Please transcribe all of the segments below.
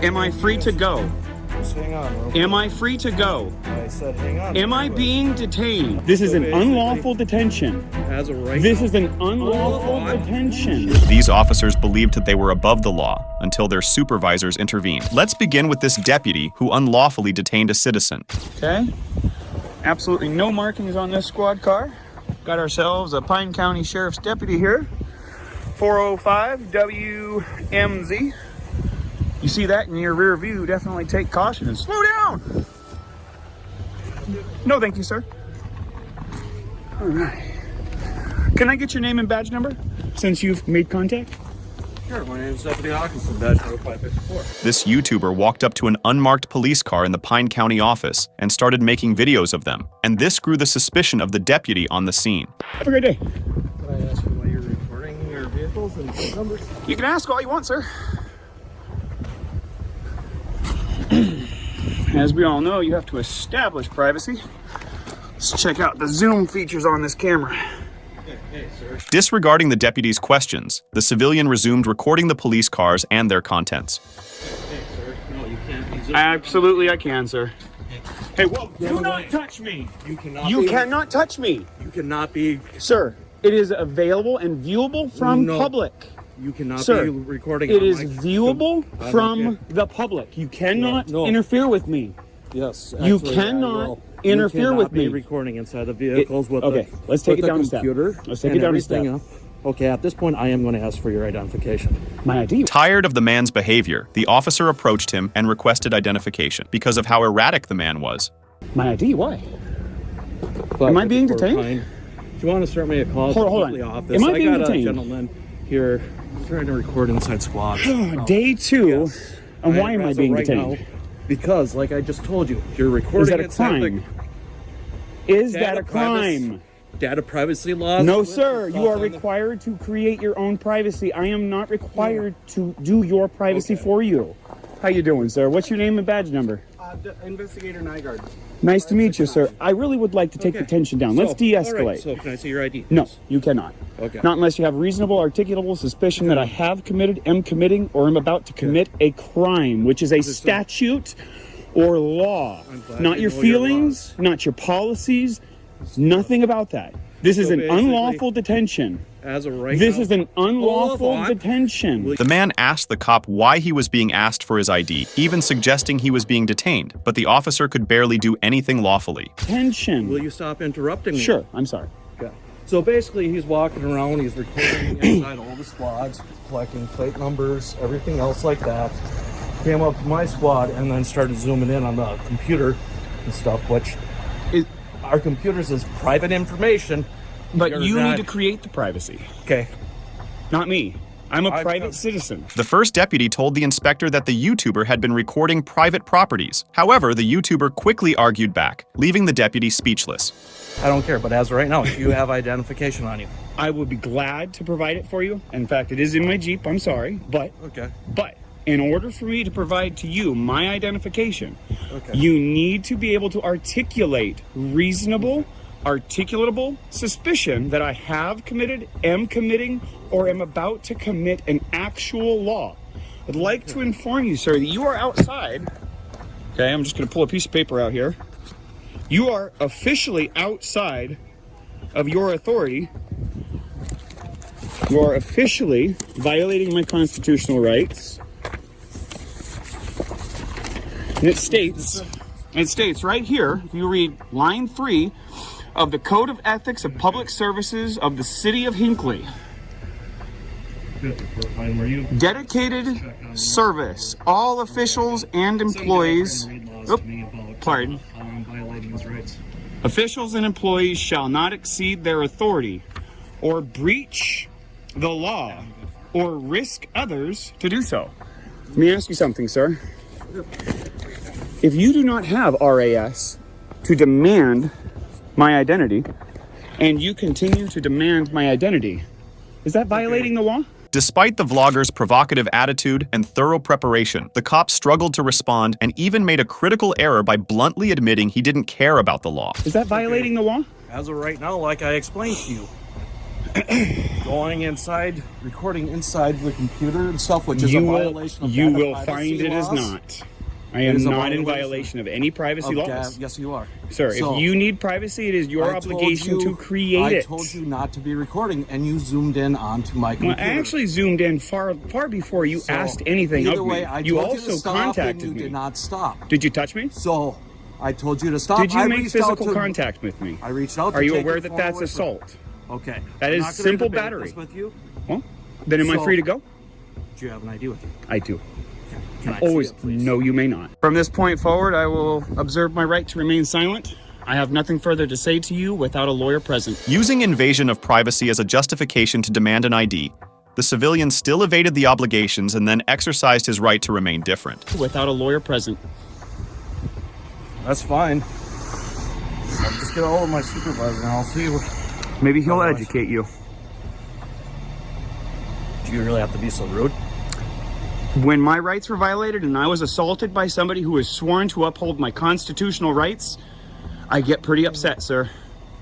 Am I free to go? Just hang on. Real quick. Am I free to go? I said hang on. Am I being detained? This is an unlawful detention. Has a right. This is an unlawful detention. These officers believed that they were above the law until their supervisors intervened. Let's begin with this deputy who unlawfully detained a citizen. Okay. Absolutely no markings on this squad car. Got ourselves a Pine County Sheriff's deputy here. 405 WMZ. You see that in your rear view, definitely take caution and slow down. No, thank you, sir. All right. Can I get your name and badge number since you've made contact? Sure, my name is Deputy Hawkinson, badge number 554. This YouTuber walked up to an unmarked police car in the Pine County office and started making videos of them. And this grew the suspicion of the deputy on the scene. Have a great day. Can I ask you why you're recording your vehicles and plate numbers? You can ask all you want, sir. As we all know, you have to establish privacy. Let's check out the zoom features on this camera. Hey, sir. Disregarding the deputy's questions, the civilian resumed recording the police cars and their contents. Hey, sir. No, you can't be zooming. Absolutely, I can, sir. Hey, whoa, do not touch me. You cannot. You cannot touch me. You cannot be. Sir, it is available and viewable from public. You cannot Sir, be recording. it on is my- viewable I don't from care. the public. You cannot No. interfere with me. Yes. You actually, cannot I will. interfere You cannot with be me. recording inside the vehicles with okay, the let's take with it down the a step. computer. Let's take and it down a everything step. else. Okay, at this point, I am going to ask for your identification. My ID. Tired of the man's behavior, the officer approached him and requested identification because of how erratic the man was. My ID. Why? But Am I being before detained? Pine, do you want to start me a call? Hold on. to the office? Am I being got detained? a gentleman here trying to record inside squad. Day 2. Yes. And why am I as of being right detained? now, because, like I just told you, you're recording. Is that a inside the crime? Is that Data a crime? data privacy laws. No, sir. You are required to create your own privacy. I am not required to do your privacy for you. How you doing, sir? What's your name and badge number? Investigator Nygaard. Nice to meet you, sir. I really would like to take the tension down. Let's de-escalate. All right, so can I see your ID? No, you cannot. Okay. Not unless you have reasonable, articulable suspicion that I have committed, am committing, or am about to commit a crime, which is a statute or law. Not your feelings, not your policies, nothing about that. This is an unlawful detention. As of right This now, is an unlawful Hold on. detention. The man asked the cop why he was being asked for his ID, even suggesting he was being detained, but the officer could barely do anything lawfully. Detention. Will you stop interrupting me? Sure, I'm sorry. Okay. So basically, he's walking around, he's recording inside all the squads, collecting plate numbers, everything else like that. Came up to my squad and then started zooming in on the computer and stuff, which our computers is private information. But You're you not- need to create the privacy, Okay. not me. I'm a private citizen. The first deputy told the inspector that the YouTuber had been recording private properties. However, the YouTuber quickly argued back, leaving the deputy speechless. I don't care, but as of right now, if you have identification on you. I would be glad to provide it for you. In fact, it is in my Jeep. I'm sorry. But in order for me to provide to you my identification, you need to be able to articulate reasonable, articulatable suspicion that I have committed, am committing, or am about to commit an actual law. I'd like to inform you, sir, that you are outside. Okay, I'm just going to pull a piece of paper out here. You are officially outside of your authority. You are officially violating my constitutional rights. And it states right here, if you read line 3 of the Code of Ethics of Public Services of the City of Hinckley. Dedicated service. All officials and employees. Pardon. Officials and employees shall not exceed their authority or breach the law or risk others to do so. Let me ask you something, sir. If you do not have RAS to demand my identity, and you continue to demand my identity, is that violating the law? Despite the vlogger's provocative attitude and thorough preparation, the cop struggled to respond and even made a critical error by bluntly admitting he didn't care about the law. Is that violating the law? As of right now, like I explained to you. going inside, recording inside the computer and stuff, which is You a will, violation of you data will privacy find it is laws. not. I am is a not in violation violation of any privacy laws. Yes, you are. Sir, So, if you need privacy, it is your I told obligation you- to create it. I told you not to be recording, and you zoomed in onto my Well, computer. I actually zoomed in far before you So, asked anything either of way, me. I You told also to stop contacted and you me. did not stop. Did you touch me? So, I told you to stop. Did you I make reached out physical to- contact with me? I reached out to Are you take aware your that phone that's away from- assault? Okay. That I'm is not gonna simple debate battery. this with you. Well, then am I So- free to go? Do you have an ID with you? I do. Can I Always. see it, please? No, you may not. From this point forward, I will observe my right to remain silent. I have nothing further to say to you without a lawyer present. Using invasion of privacy as a justification to demand an ID, the civilian still evaded the obligations and then exercised his right to remain different. Without a lawyer present. That's fine. I'll just get a hold of my supervisor and I'll see what... Maybe he'll Otherwise- educate you. Do you really have to be so rude? When my rights were violated and I was assaulted by somebody who was sworn to uphold my constitutional rights, I get pretty upset, sir.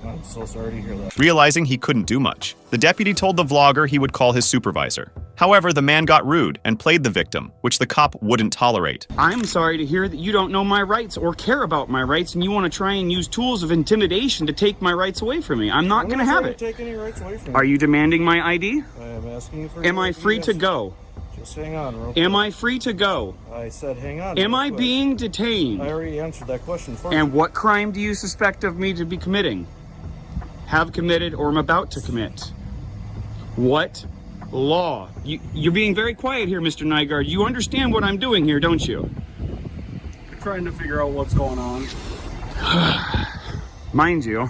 I'm so sorry to hear that. Realizing he couldn't do much, the deputy told the vlogger he would call his supervisor. However, the man got rude and played the victim, which the cop wouldn't tolerate. I'm sorry to hear that you don't know my rights or care about my rights and you want to try and use tools of intimidation to take my rights away from me. I'm not going to have it. Take any rights away from Are you demanding my ID? I am asking you for... Am I free to go? Just hang on, real Am I free to go? I said hang on. Am real I quick. being detained? I already answered that question for you. And what crime do you suspect of me to be committing? Have committed or am about to commit? What law? You're being very quiet here, Mr. Nygaard. You understand what I'm doing here, don't you? We're trying to figure out what's going on. Mind you,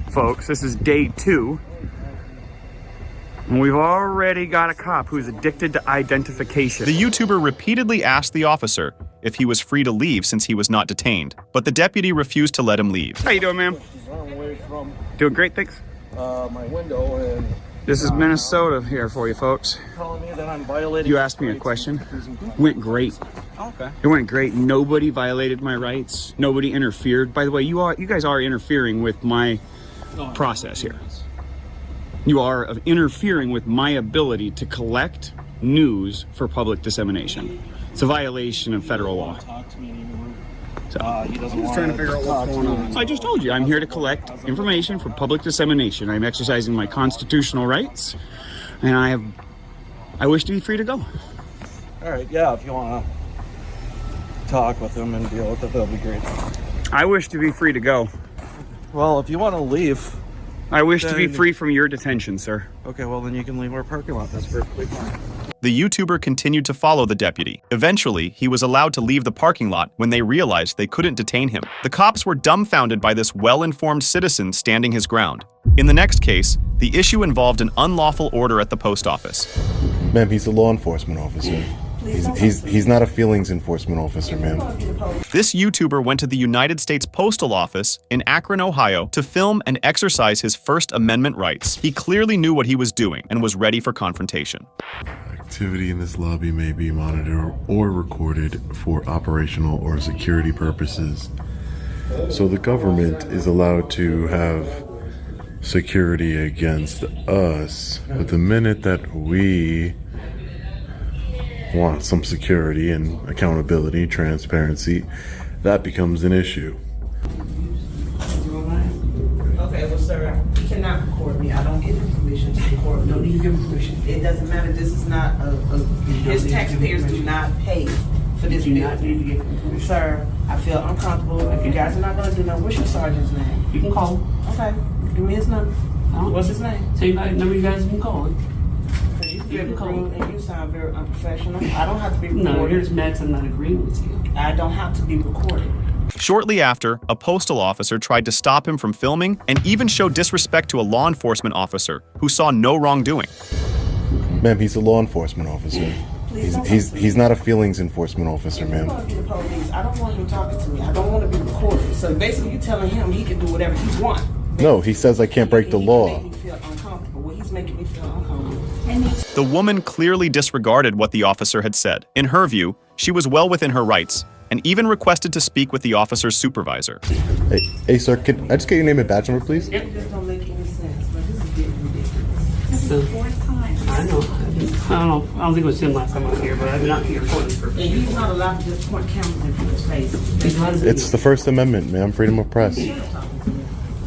folks, this is day 2. And we've already got a cop who's addicted to identification. The YouTuber repeatedly asked the officer if he was free to leave since he was not detained, but the deputy refused to let him leave. How you doing, ma'am? Away from Doing great, thanks. my window and This is Minnesota here for you, folks. telling me that I'm violating... You asked me a question. Went great. Okay. It went great. Nobody violated my rights. Nobody interfered. By the way, you guys are interfering with my process here. You are interfering with my ability to collect news for public dissemination. It's a violation of federal law. Talk to me anymore. So, He doesn't want trying to figure out what's going on. I just told you, I'm here to collect information for public dissemination. I'm exercising my constitutional rights, and I wish to be free to go. All right, yeah, if you want to talk with him and deal with it, that'll be great. I wish to be free to go. Well, if you want to leave... I wish to be Then- free from your detention, sir. Okay, well, then you can leave our parking lot. That's perfectly fine. The YouTuber continued to follow the deputy. Eventually, he was allowed to leave the parking lot when they realized they couldn't detain him. The cops were dumbfounded by this well-informed citizen standing his ground. In the next case, the issue involved an unlawful order at the post office. Ma'am, he's a law enforcement officer. He's not a feelings enforcement officer, ma'am. This YouTuber went to the United States Postal Office in Akron, Ohio, to film and exercise his First Amendment rights. He clearly knew what he was doing and was ready for confrontation. Activity in this lobby may be monitored or recorded for operational or security purposes. So the government is allowed to have security against us, but the minute that we want some security and accountability, transparency, that becomes an issue. Okay, well, sir, you cannot record me. I don't give you permission to record me. No need to give permission. It doesn't matter. This is not his taxpayers do not pay for this bill. Not need to get permission. Sir, I feel uncomfortable. If you guys are not gonna do nothing, what's your sergeant's name? You can call him. Okay, give me his number. What's his name? Say that number you guys can call him. Because you feel rude and you sound very unprofessional. I don't have to be No, recorded. here's Max. I'm not agreeing with you. I don't have to be recorded. Shortly after, a postal officer tried to stop him from filming and even show disrespect to a law enforcement officer who saw no wrongdoing. Ma'am, he's a law enforcement officer. He's not a feelings enforcement officer, If ma'am. you want to be the police, I don't want him talking to me. I don't want to be recorded. So basically, you telling him he can do whatever he wants. No, he says I can't break the He law. can make me feel uncomfortable. Well, he's making me feel uncomfortable. The woman clearly disregarded what the officer had said. In her view, she was well within her rights and even requested to speak with the officer's supervisor. Hey, sir, can I just get your name and badge number, please? It just don't make any sense, but this is getting ridiculous. This is the fourth time. I know. I don't think it was him last time I was here, but I've been out here recording for. And he's not allowed to just point cameras in people's faces. It's the First Amendment, ma'am. Freedom of press.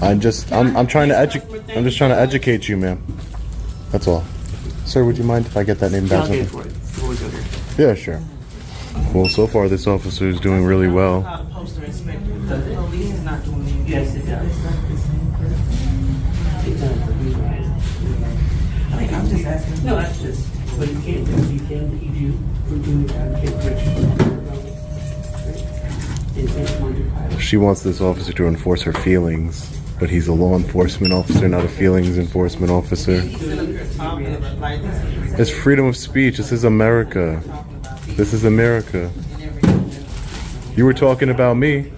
I'm just trying to educate you, ma'am. That's all. Sir, would you mind if I get that name down? I'll pay for it before we go here. Yeah, sure. Well, so far this officer is doing really well. How the poster inspector, the police is not doing anything. Yes, it does. It does. He's right. I mean, I'm just asking. No, that's just what you can't do. You can't impede you from doing that. You can't reach. She wants this officer to enforce her feelings, but he's a law enforcement officer, not a feelings enforcement officer. It's freedom of speech. This is America. This is America. You were talking about me.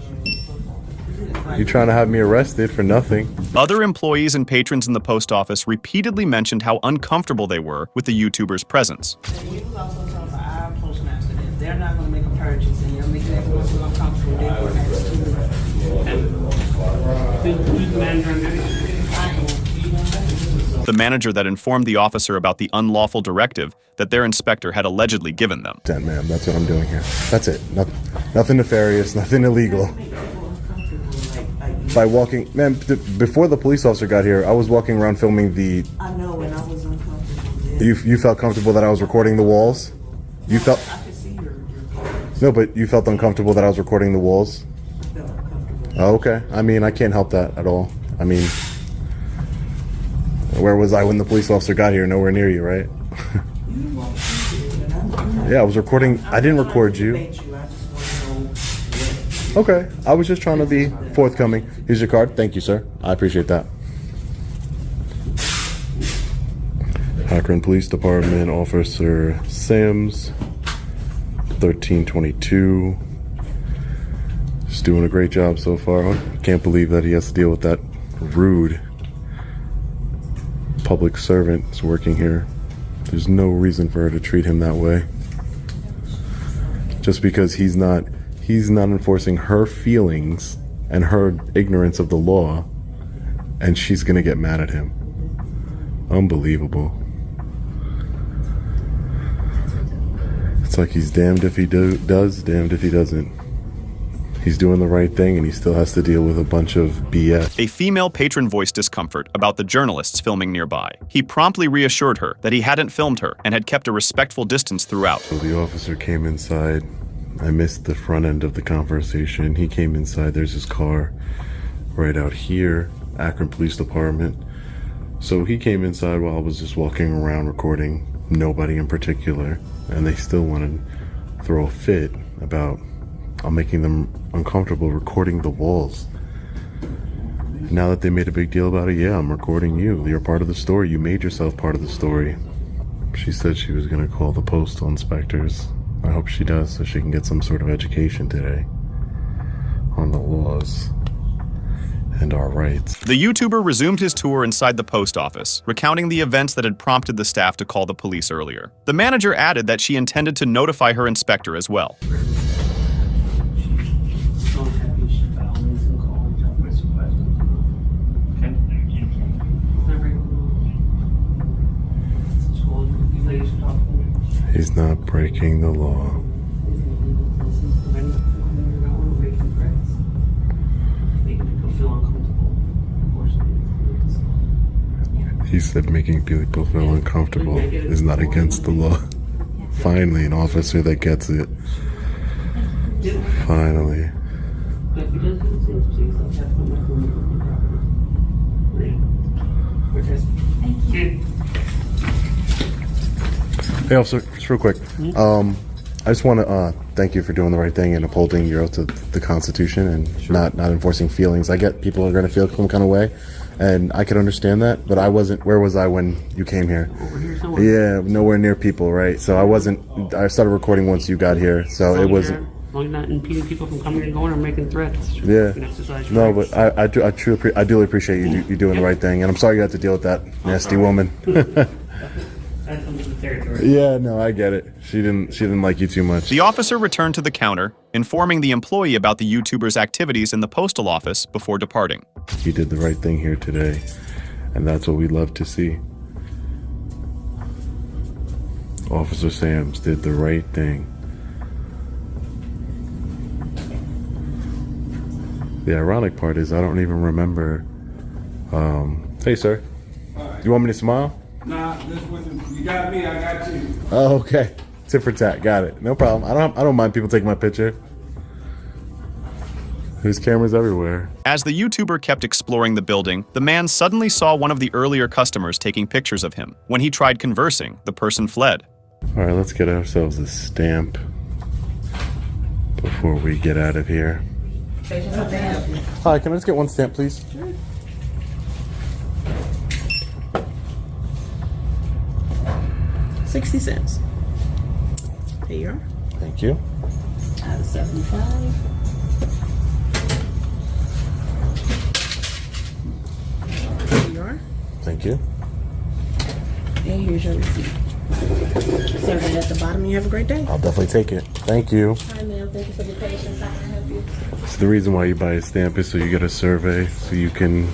You trying to have me arrested for nothing. Other employees and patrons in the post office repeatedly mentioned how uncomfortable they were with the YouTuber's presence. We was also told by our postmaster that they're not going to make a purchase and they'll make that person uncomfortable. They will have to. Who's the manager on that? The manager that informed the officer about the unlawful directive that their inspector had allegedly given them. Ma'am, that's what I'm doing here. That's it. Nothing nefarious, nothing illegal. By walking, ma'am, before the police officer got here, I was walking around filming the. I know, and I was uncomfortable. You felt comfortable that I was recording the walls? You felt. I could see your No, but you felt uncomfortable that I was recording the walls? I felt uncomfortable. Oh, okay. I mean, I can't help that at all. I mean, where was I when the police officer got here? Nowhere near you, right? Yeah, I was recording. I didn't record you. Okay, I was just trying to be forthcoming. Here's your card. Thank you, sir. I appreciate that. Akron Police Department Officer Sims, 1322. Just doing a great job so far. Can't believe that he has to deal with that rude public servant that's working here. There's no reason for her to treat him that way. Just because he's not enforcing her feelings and her ignorance of the law, and she's gonna get mad at him. Unbelievable. It's like he's damned if he does, damned if he doesn't. He's doing the right thing and he still has to deal with a bunch of BS. A female patron voiced discomfort about the journalists filming nearby. He promptly reassured her that he hadn't filmed her and had kept a respectful distance throughout. So the officer came inside. I missed the front end of the conversation. He came inside. There's his car right out here, Akron Police Department. So he came inside while I was just walking around recording, nobody in particular, and they still wanted to throw a fit about I'm making them uncomfortable recording the walls. Now that they made a big deal about it, yeah, I'm recording you. You're part of the story. You made yourself part of the story. She said she was going to call the postal inspectors. I hope she does so she can get some sort of education today on the laws and our rights. The YouTuber resumed his tour inside the post office, recounting the events that had prompted the staff to call the police earlier. The manager added that she intended to notify her inspector as well. He's not breaking the law. He said making people feel uncomfortable is not against the law. Finally, an officer that gets it. Finally. Hey, officer, just real quick. I just want to thank you for doing the right thing and upholding your oath to the Constitution and not enforcing feelings. I get people are going to feel some kind of way, and I can understand that, but I wasn't. Where was I when you came here? Over here somewhere. Yeah, nowhere near people, right? So I wasn't. I started recording once you got here, so it wasn't. As long as you're not impeding people from coming and going or making threats. Yeah. You can exercise your No, rights. but I duly appreciate you doing the right thing, and I'm sorry you had to deal with that nasty woman. That's under the territory. Yeah, no, I get it. She didn't like you too much. The officer returned to the counter, informing the employee about the YouTuber's activities in the postal office before departing. You did the right thing here today, and that's what we love to see. Officer Sams did the right thing. The ironic part is I don't even remember. Hey, sir. You want me to smile? Nah, this wasn't. You got me. I got you. Oh, okay. Tit for tat. Got it. No problem. I don't mind people taking my picture. There's cameras everywhere. As the YouTuber kept exploring the building, the man suddenly saw one of the earlier customers taking pictures of him. When he tried conversing, the person fled. All right, let's get ourselves a stamp before we get out of here. Hi, can I just get one stamp, please? Sure. $0.60. Here you are. Thank you. Out of 75. Here you are. Thank you. And here's your receipt. Serve it at the bottom. You have a great day. I'll definitely take it. Thank you. Hi, ma'am. Thank you for your patience. I can help you. So the reason why you buy a stamp is so you get a survey, so you can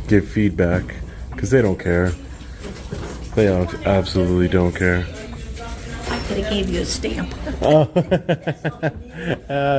give feedback, because they don't care. They absolutely don't care. I could have gave you a stamp. Oh,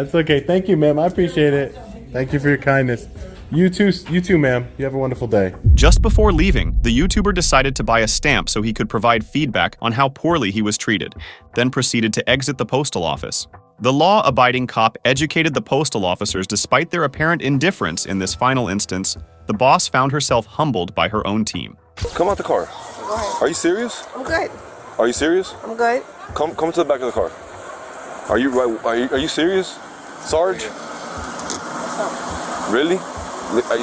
it's okay. Thank you, ma'am. I appreciate it. Thank you for your kindness. You too, ma'am. You have a wonderful day. Just before leaving, the YouTuber decided to buy a stamp so he could provide feedback on how poorly he was treated, then proceeded to exit the postal office. The law-abiding cop educated the postal officers despite their apparent indifference in this final instance. The boss found herself humbled by her own team. Come out the car. Go ahead. Are you serious? I'm good. Are you serious? I'm good. Come to the back of the car. Are you serious, Sarge? What's up? Really?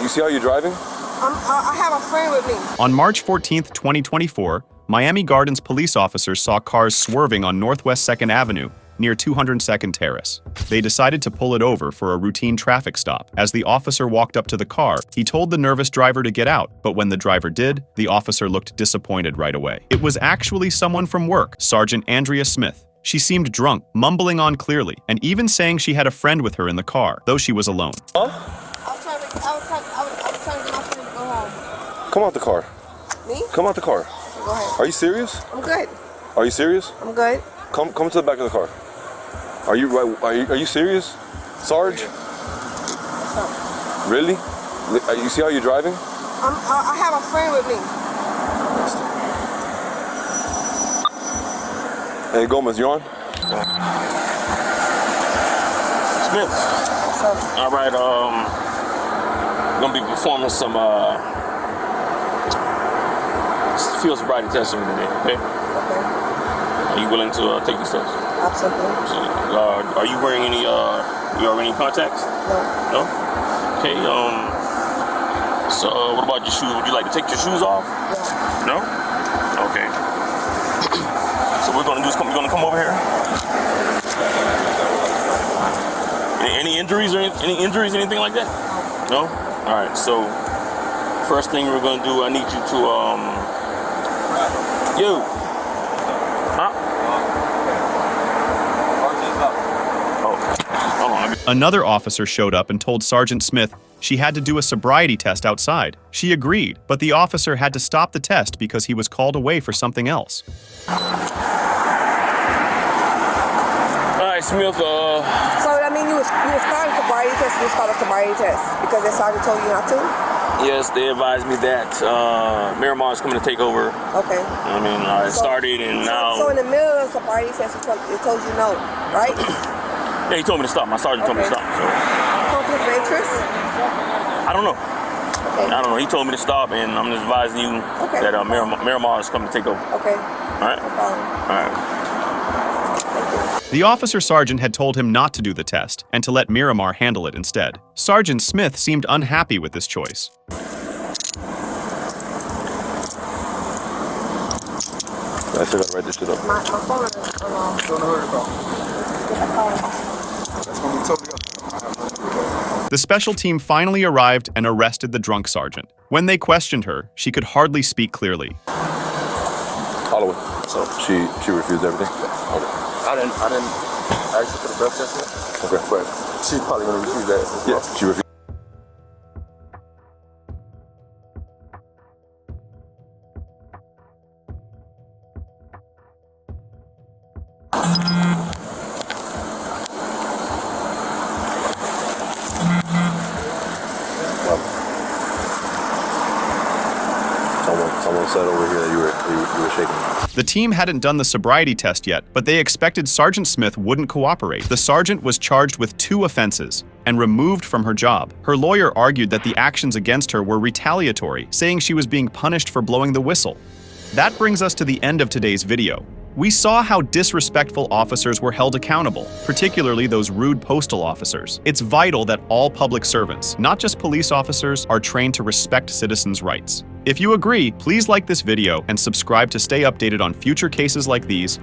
You see how you're driving? I have a friend with me. On March 14th, 2024, Miami Gardens police officers saw cars swerving on Northwest 2nd Avenue near 202nd Terrace. They decided to pull it over for a routine traffic stop. As the officer walked up to the car, he told the nervous driver to get out, but when the driver did, the officer looked disappointed right away. It was actually someone from work, Sergeant Andrea Smith. She seemed drunk, mumbling on clearly, and even saying she had a friend with her in the car, though she was alone. Huh? I was trying to get my friend to go home. Come out the car. Me? Come out the car. Go ahead. Are you serious? I'm good. Are you serious? I'm good. Come to the back of the car. Are you serious, Sarge? What's up? Really? You see how you're driving? I have a friend with me. Hey, Gomez, you on? Smith. What's up? All right, gonna be performing some field sobriety testing today, okay? Okay. Are you willing to take these tests? Absolutely. So, are you wearing any, you have any contacts? No. No? Okay, so what about your shoes? Would you like to take your shoes off? Yeah. No? Okay. So what we're gonna do is you're gonna come over here. Any injuries or anything like that? No? All right, so first thing we're gonna do, I need you to, Another officer showed up and told Sergeant Smith she had to do a sobriety test outside. She agreed, but the officer had to stop the test because he was called away for something else. All right, Smith, So that means you was starting sobriety test, you started sobriety test because the sergeant told you not to? yes, they advised me that Miramar is coming to take over. Okay. I mean, I started and now... So in the middle of the sobriety test, it told you no, right? Yeah, he told me to stop. My sergeant told me to stop. So Conflict of interest? I don't know. Okay. I don't know. He told me to stop, and I'm just advising you that Miramar is coming to take over. Okay. All right? No problem. All right. The officer sergeant had told him not to do the test and to let Miramar handle it instead. Sergeant Smith seemed unhappy with this choice. I still gotta write this shit up. My phone is alarm. Don't hurry about Get That's gonna be totally up. I have nothing to do with that. The special team finally arrived and arrested the drunk sergeant. When they questioned her, she could hardly speak clearly. Holloway. So she refused everything? Okay. I didn't ask her for the breath test yet. Okay. But she's probably gonna refuse that as well. Yeah, she refused. almost said over here that you were shaking. The team hadn't done the sobriety test yet, but they expected Sergeant Smith wouldn't cooperate. The sergeant was charged with 2 offenses and removed from her job. Her lawyer argued that the actions against her were retaliatory, saying she was being punished for blowing the whistle. That brings us to the end of today's video. We saw how disrespectful officers were held accountable, particularly those rude postal officers. It's vital that all public servants, not just police officers, are trained to respect citizens' rights. If you agree, please like this video and subscribe to stay updated on future cases like these